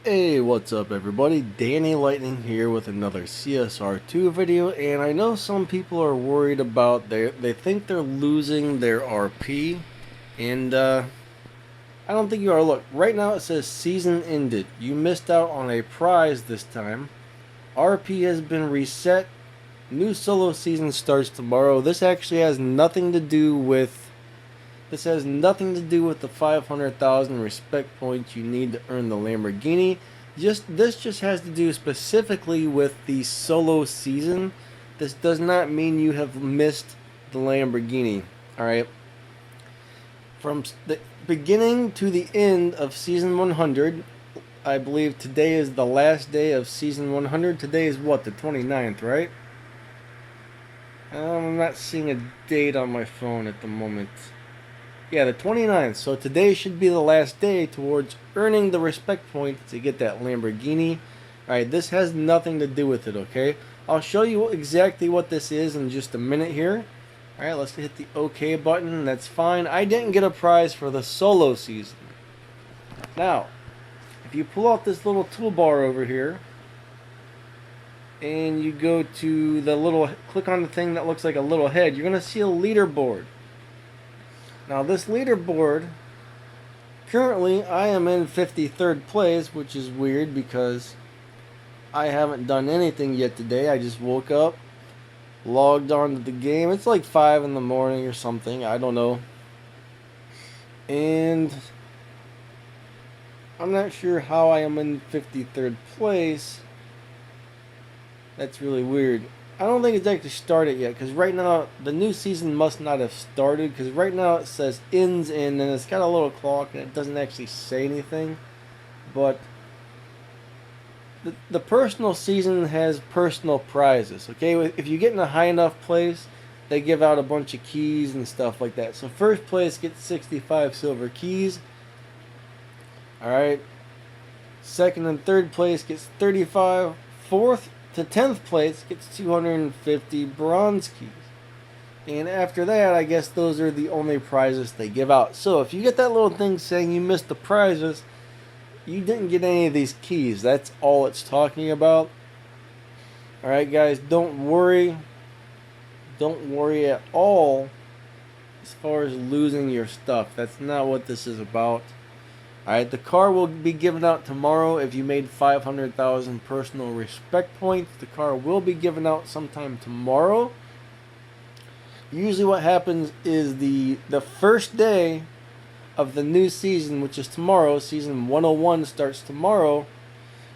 Hey, what's up everybody? Danny Lightning here with another CSR2 video, and I know some people are worried about they think they're losing their RP, and I don't think you are. Look, right now it says season ended. You missed out on a prize this time. RP has been reset. New solo season starts tomorrow. This actually has nothing to do with the 500,000 respect points you need to earn the Lamborghini. This just has to do specifically with the solo season. This does not mean you have missed the Lamborghini. Alright? From the beginning to the end of season 100, I believe today is the last day of season 100. Today is what, the 29th, right? I'm not seeing a date on my phone at the moment. Yeah, the 29th. So today should be the last day towards earning the respect points to get that Lamborghini. Alright, this has nothing to do with it, okay? I'll show you exactly what this is in just a minute here. Alright, let's hit the OK button. That's fine. I didn't get a prize for the solo season. Now, if you pull out this little toolbar over here, and you go to the little, click on the thing that looks like a little head, you're going to see a leaderboard. Now this leaderboard, currently I am in 53rd place, which is weird because I haven't done anything yet today. I just woke up, logged on to the game. It's like 5 in the morning or something, I don't know. And I'm not sure how I am in 53rd place. That's really weird. I don't think it's actually started yet, because right now the new season must not have started, because right now it says ends in, and it's got a little clock and it doesn't actually say anything. But the personal season has personal prizes, okay? If you get in a high enough place, they give out a bunch of keys and stuff like that. So first place gets 65 silver keys. Alright. Second and third place gets 35. Fourth to 10th place gets 250 bronze keys. And after that, I guess those are the only prizes they give out. So if you get that little thing saying you missed the prizes, you didn't get any of these keys. That's all it's talking about. Alright guys, don't worry. Don't worry at all as far as losing your stuff. That's not what this is about. Alright, the car will be given out tomorrow. If you made 500,000 personal respect points, the car will be given out sometime tomorrow. Usually what happens is the first day of the new season, which is tomorrow, season 101 starts tomorrow.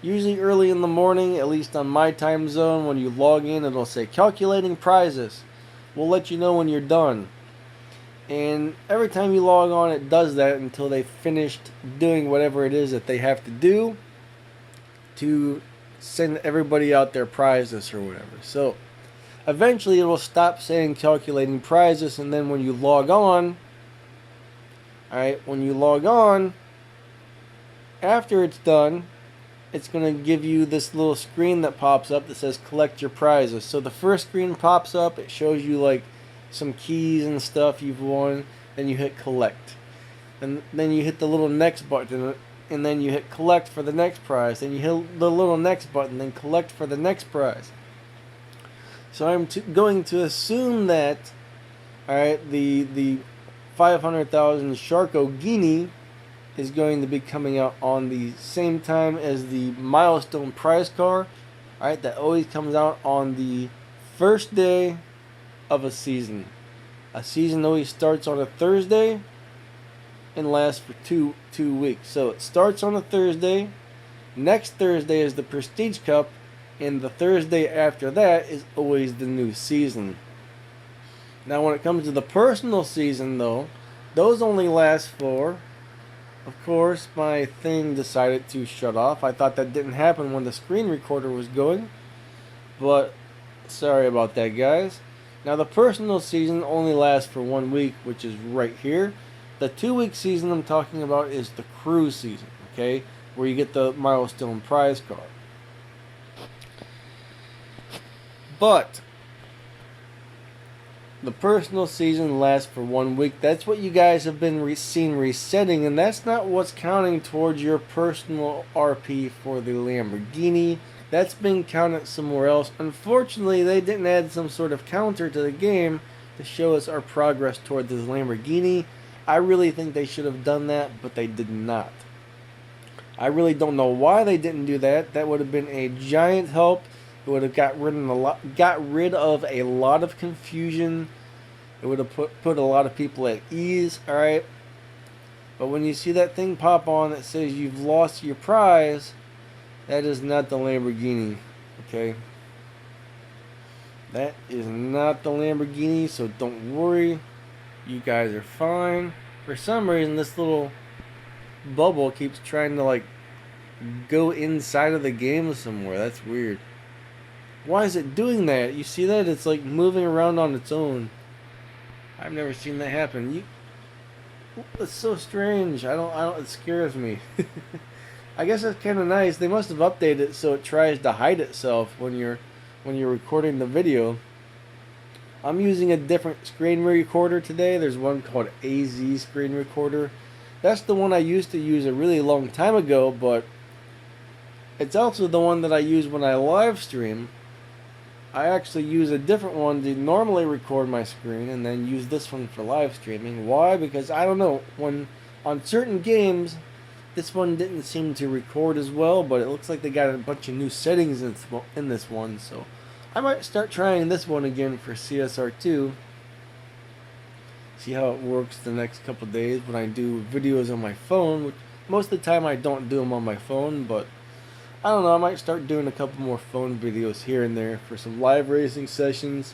Usually early in the morning, at least on my time zone, when you log in, it'll say calculating prizes. We'll let you know when you're done. And every time you log on, it does that until they finished doing whatever it is that they have to do to send everybody out their prizes or whatever. So eventually it will stop saying calculating prizes, and then when you log on, alright, when you log on, after it's done, it's going to give you this little screen that pops up that says collect your prizes. So the first screen pops up, it shows you like some keys and stuff you've won, then you hit collect, and then you hit the little next button, and then you hit collect for the next prize, then you hit the little next button, then collect for the next prize. So I'm going to assume that, alright, the 500,000 Shark-O-ghini is going to be coming out on the same time as the milestone prize car. Alright, that always comes out on the first day of a season. A season always starts on a Thursday and lasts for two weeks. So it starts on a Thursday. Next Thursday is the Prestige Cup, and the Thursday after that is always the new season. Now when it comes to the personal season though, those only last for, of course, my thing decided to shut off. I thought that didn't happen when the screen recorder was going, but sorry about that guys. Now the personal season only lasts for 1 week, which is right here. The 2-week season I'm talking about is the cruise season, okay? Where you get the milestone prize car. But The personal season lasts for 1 week. That's what you guys have been seen resetting, and that's not what's counting towards your personal RP for the Lamborghini. That's been counted somewhere else. Unfortunately, they didn't add some sort of counter to the game to show us our progress toward this Lamborghini. I really think they should have done that, but they did not. I really don't know why they didn't do that. That would have been a giant help. It would have got rid of a lot of confusion. It would have put a lot of people at ease, alright? But when you see that thing pop on that says you've lost your prize, that is not the Lamborghini, okay? That is not the Lamborghini, so don't worry. You guys are fine. For some reason, this little bubble keeps trying to, like, go inside of the game somewhere. That's weird. Why is it doing that? You see that? It's like moving around on its own. I've never seen that happen. It's so strange. It scares me. I guess that's kind of nice. They must have updated it so it tries to hide itself when you're recording the video. I'm using a different screen recorder today. There's one called AZ screen recorder. That's the one I used to use a really long time ago, but it's also the one that I use when I live stream. I actually use a different one to normally record my screen and then use this one for live streaming. Why? Because I don't know, when on certain games this one didn't seem to record as well, but it looks like they got a bunch of new settings in this one, so I might start trying this one again for CSR2. See how it works the next couple days when I do videos on my phone, which most of the time I don't do them on my phone, but I don't know, I might start doing a couple more phone videos here and there for some live racing sessions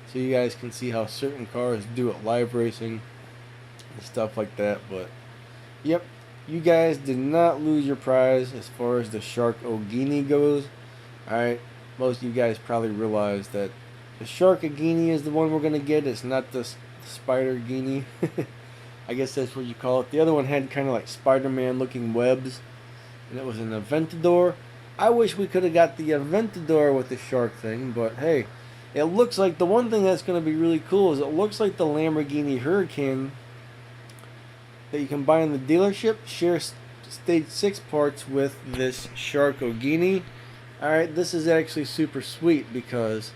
so you guys can see how certain cars do at live racing and stuff like that. But yep, you guys did not lose your prize as far as the Shark-O-ghini goes. Alright, most of you guys probably realize that the Shark-O-ghini is the one we're going to get. It's not the Spider-Ghini. I guess that's what you call it. The other one had kind of like Spider-Man looking webs, and it was an Aventador. I wish we could have got the Aventador with the shark thing, but hey, it looks like the one thing that's going to be really cool is it looks like the Lamborghini Hurricane that you can buy in the dealership shares stage 6 parts with this Shark-O-ghini. Alright, this is actually super sweet because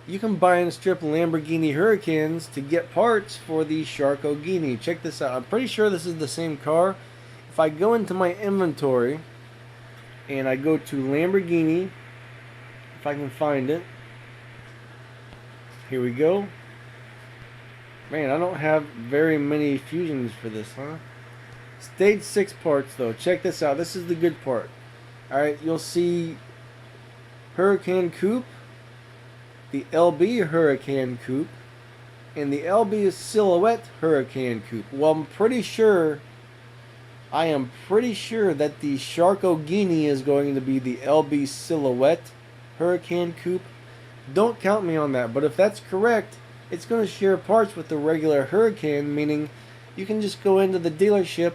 you can buy and strip Lamborghini Hurricanes to get parts for the Shark-O-ghini. Check this out. I'm pretty sure this is the same car. If I go into my inventory and I go to Lamborghini, if I can find it, here we go. Man, I don't have very many fusions for this, huh? Stage 6 parts though. Check this out. This is the good part. Alright, you'll see Hurricane Coupe, the LB Hurricane Coupe, and the LB Silhouette Hurricane Coupe. Well, I am pretty sure that the Shark-O-ghini is going to be the LB Silhouette Hurricane Coupe. Don't count me on that, but if that's correct, it's going to share parts with the regular Hurricane, meaning you can just go into the dealership,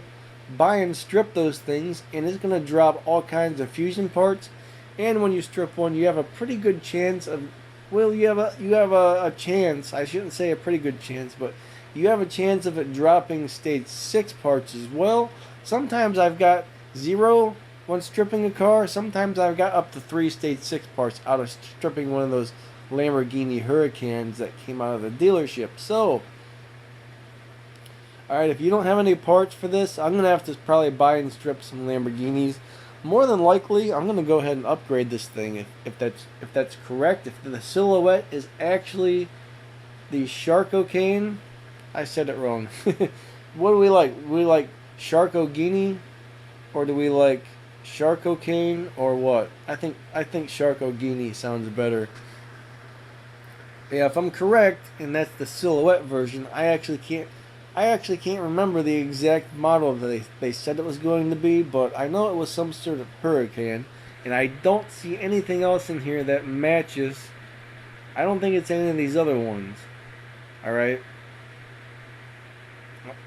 buy and strip those things, and it's going to drop all kinds of fusion parts. And when you strip one, you have a pretty good chance of, well, you have a chance, I shouldn't say a pretty good chance, but you have a chance of it dropping stage 6 parts as well. Sometimes I've got 0 when stripping a car. Sometimes I've got up to 3 stage 6 parts out of stripping one of those Lamborghini Hurricanes that came out of the dealership. So, alright, if you don't have any parts for this, I'm going to have to probably buy and strip some Lamborghinis. More than likely, I'm going to go ahead and upgrade this thing if that's correct. If the Silhouette is actually the Shark-O-ghini, I said it wrong. What do we like? Do we like Shark-O-ghini, or do we like Shark-O-ghini, or what? I think Shark-O-ghini sounds better. Yeah, if I'm correct, and that's the Silhouette version, I actually can't remember the exact model that they said it was going to be, but I know it was some sort of Hurricane, and I don't see anything else in here that matches. I don't think it's any of these other ones. Alright?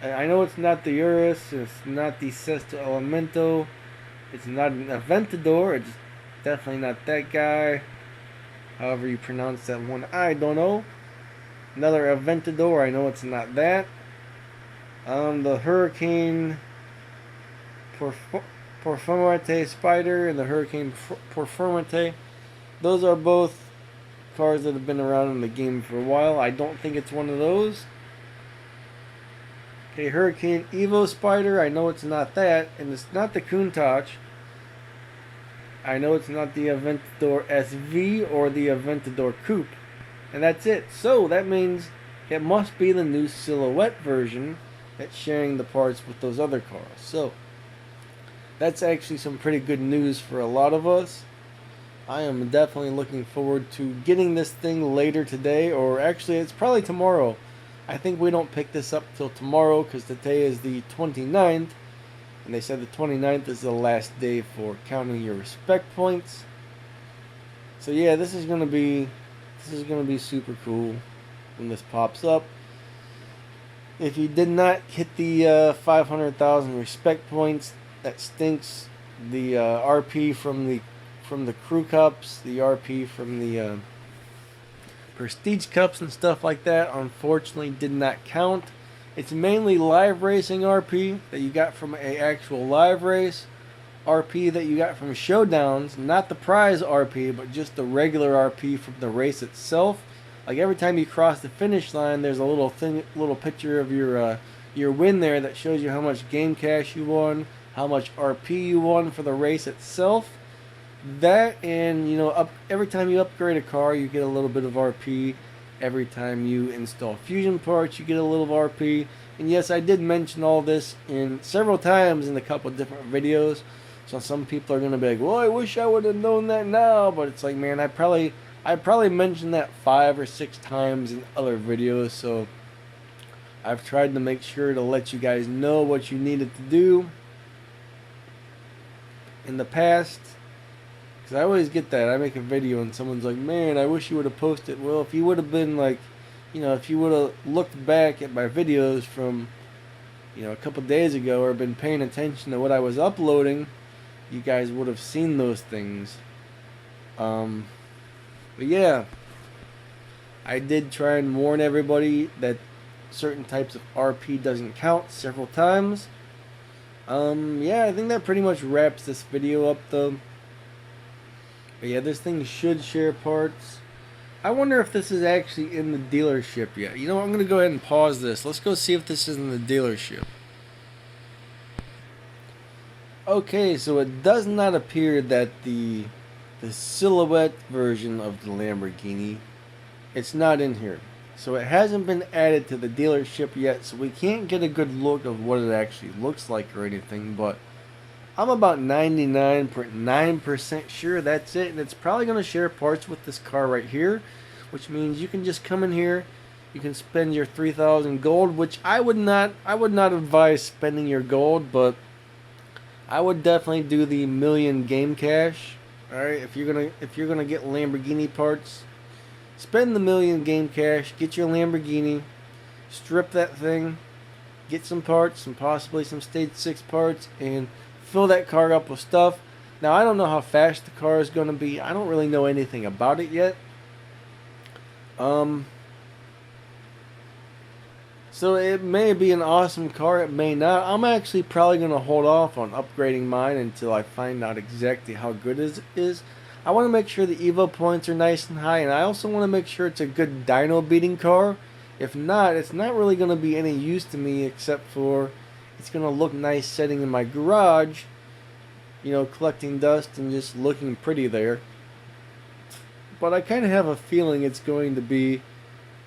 I know it's not the Urus, it's not the Sesto Elemento, it's not an Aventador, it's definitely not that guy. However you pronounce that one, I don't know. Another Aventador, I know it's not that. The Hurricane Performante Spider and the Hurricane Performante. Those are both cars that have been around in the game for a while. I don't think it's one of those. Okay, Hurricane Evo Spider, I know it's not that, and it's not the Countach. I know it's not the Aventador SV or the Aventador Coupe. And that's it. So that means it must be the new Silhouette version that's sharing the parts with those other cars. So that's actually some pretty good news for a lot of us. I am definitely looking forward to getting this thing later today, or actually it's probably tomorrow. I think we don't pick this up till tomorrow because today is the 29th, and they said the 29th is the last day for counting your respect points. So yeah, this is gonna be super cool when this pops up. If you did not hit the 500,000 respect points, that stinks. The RP from the crew cups, the RP from the prestige cups and stuff like that, unfortunately did not count. It's mainly live racing RP that you got from a actual live race, RP that you got from showdowns, not the prize RP, but just the regular RP from the race itself. Like every time you cross the finish line, there's a little picture of your win there that shows you how much game cash you won, how much RP you won for the race itself. That, and every time you upgrade a car, you get a little bit of RP. Every time you install fusion parts, you get a little RP. And yes, I did mention all this in several times in a couple of different videos. So some people are gonna be like, "Well, I wish I would have known that now." But it's like, man, I probably mentioned that 5 or 6 times in other videos. So I've tried to make sure to let you guys know what you needed to do in the past. Because I always get that. I make a video and someone's like, "Man, I wish you would have posted." Well, if you would have been like, if you would have looked back at my videos from, a couple days ago, or been paying attention to what I was uploading, you guys would have seen those things. But yeah, I did try and warn everybody that certain types of RP doesn't count several times. Yeah, I think that pretty much wraps this video up though. But yeah, this thing should share parts. I wonder if this is actually in the dealership yet. You know what, I'm going to go ahead and pause this. Let's go see if this is in the dealership. Okay, so it does not appear that the Silhouette version of the Lamborghini, it's not in here. So it hasn't been added to the dealership yet, so we can't get a good look of what it actually looks like or anything, but I'm about 99.9% sure that's it, and it's probably going to share parts with this car right here, which means you can just come in here, you can spend your 3,000 gold, which I would not advise spending your gold, but I would definitely do the million game cash. All right, if you're gonna get Lamborghini parts, spend the million game cash, get your Lamborghini, strip that thing, get some parts, and possibly some stage 6 parts, and fill that car up with stuff. Now, I don't know how fast the car is going to be. I don't really know anything about it yet. So it may be an awesome car, it may not. I'm actually probably going to hold off on upgrading mine until I find out exactly how good it is. I want to make sure the Evo points are nice and high, and I also want to make sure it's a good dyno beating car. If not, it's not really going to be any use to me except for it's going to look nice sitting in my garage, collecting dust and just looking pretty there. But I kind of have a feeling it's going to be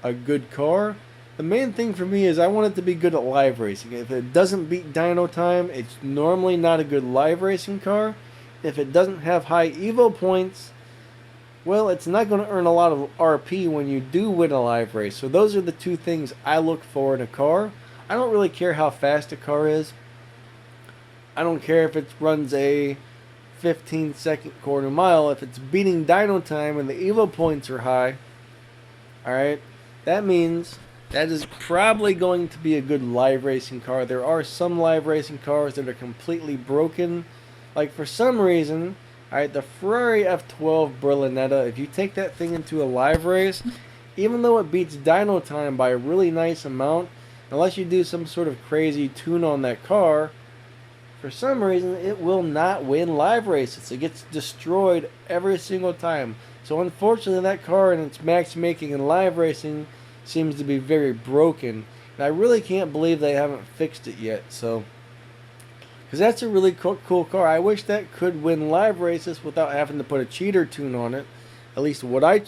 a good car. The main thing for me is I want it to be good at live racing. If it doesn't beat dyno time, it's normally not a good live racing car. If it doesn't have high Evo points, well, it's not going to earn a lot of RP when you do win a live race. So those are the two things I look for in a car. I don't really care how fast a car is. I don't care if it runs a 15-second quarter mile. If it's beating dyno time and the Evo points are high, alright, that means that is probably going to be a good live racing car. There are some live racing cars that are completely broken. Like for some reason, alright, the Ferrari F12 Berlinetta, if you take that thing into a live race, even though it beats dyno time by a really nice amount, unless you do some sort of crazy tune on that car, for some reason it will not win live races. It gets destroyed every single time. So unfortunately that car in its matchmaking and live racing seems to be very broken. And I really can't believe they haven't fixed it yet. So, because that's a really cool car. I wish that could win live races without having to put a cheater tune on it. At least what I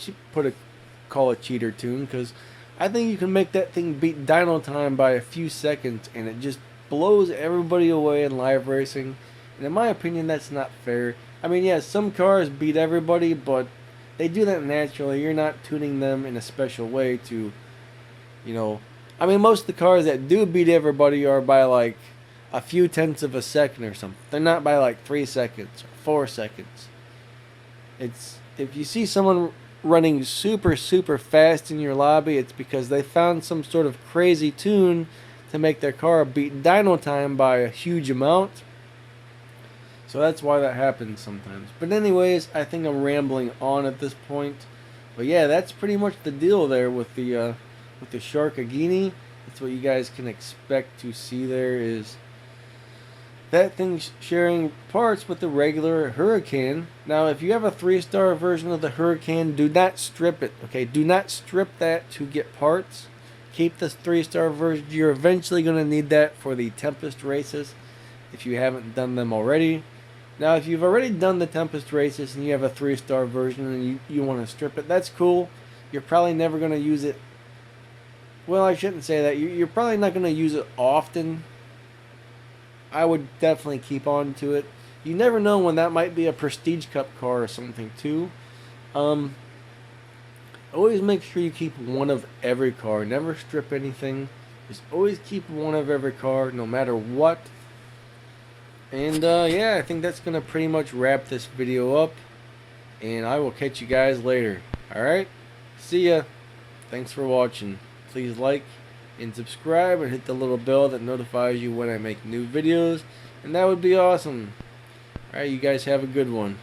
call a cheater tune, because I think you can make that thing beat dyno time by a few seconds, and it just blows everybody away in live racing. And in my opinion, that's not fair. I mean, yeah, some cars beat everybody, but they do that naturally. You're not tuning them in a special way to, you know, I mean, most of the cars that do beat everybody are by like a few tenths of a second or something. They're not by like 3 seconds or 4 seconds. It's, if you see someone running super fast in your lobby, it's because they found some sort of crazy tune to make their car beat dyno time by a huge amount. So that's why that happens sometimes. But anyways, I think I'm rambling on at this point. But yeah, that's pretty much the deal there with the Sharkoghini. That's what you guys can expect to see there, is that thing's sharing parts with the regular Hurricane. Now, if you have a 3-star version of the Hurricane, do not strip it, okay? Do not strip that to get parts. Keep this 3-star version. You're eventually going to need that for the Tempest races if you haven't done them already. Now, if you've already done the Tempest races and you have a 3-star version and you want to strip it, that's cool. You're probably never going to use it. Well, I shouldn't say that. You're probably not going to use it often. I would definitely keep on to it. You never know when that might be a Prestige Cup car or something too. Always make sure you keep one of every car. Never strip anything. Just always keep one of every car, no matter what. And yeah, I think that's going to pretty much wrap this video up. And I will catch you guys later. Alright? See ya. Thanks for watching. Please like and subscribe and hit the little bell that notifies you when I make new videos. And that would be awesome. Alright, you guys have a good one.